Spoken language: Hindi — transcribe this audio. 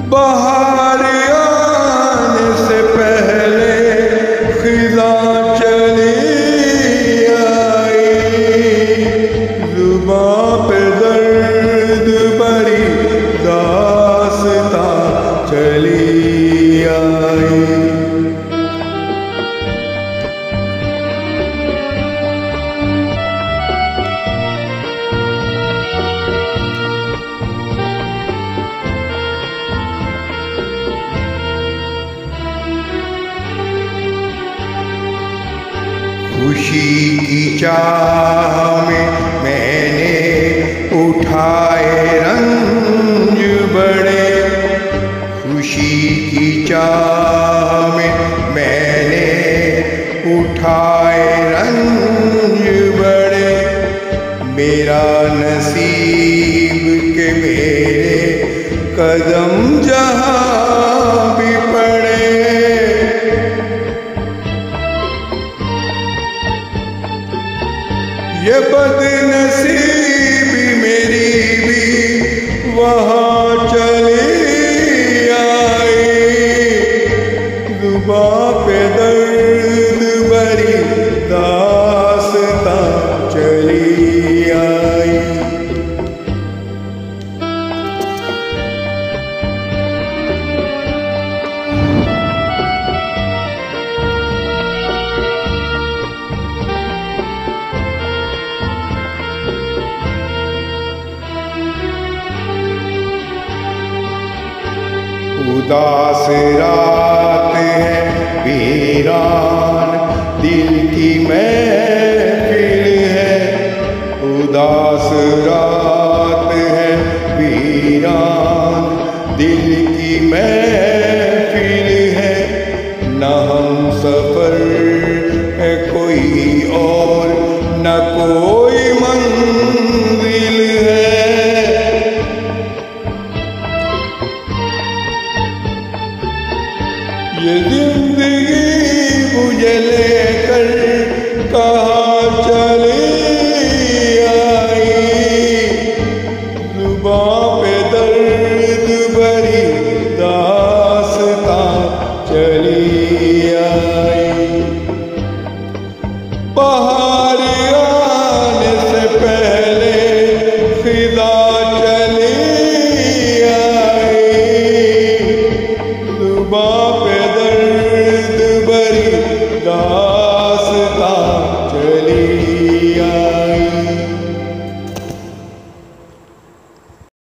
बाहर आने से पहले खिज़ा चली आई, ज़ुबां पे दर्द भरी दास्तां चली आई। खुशी की चाह में मैंने उठाए रंज बड़े, खुशी की चाह में मैंने उठाए रंज बड़े। मेरा नसीब के मेरे कदम जहाँ भी पड़े, ये बदनसीबी मेरी भी वहाँ चली आई, ज़ुबां पे दर्द भरी दास्तां चली आई। उदास रात है वीरान दिल की महफिल है, उदास रात है वीरान दिल की महफिल है। न हम सफर है कोई और न कोई मंजिल है, ये जिंदगी मुझे लेकर कहाँ चली आई, ज़ुबां पे दर्द भरी दास्तां चली आई। बाहर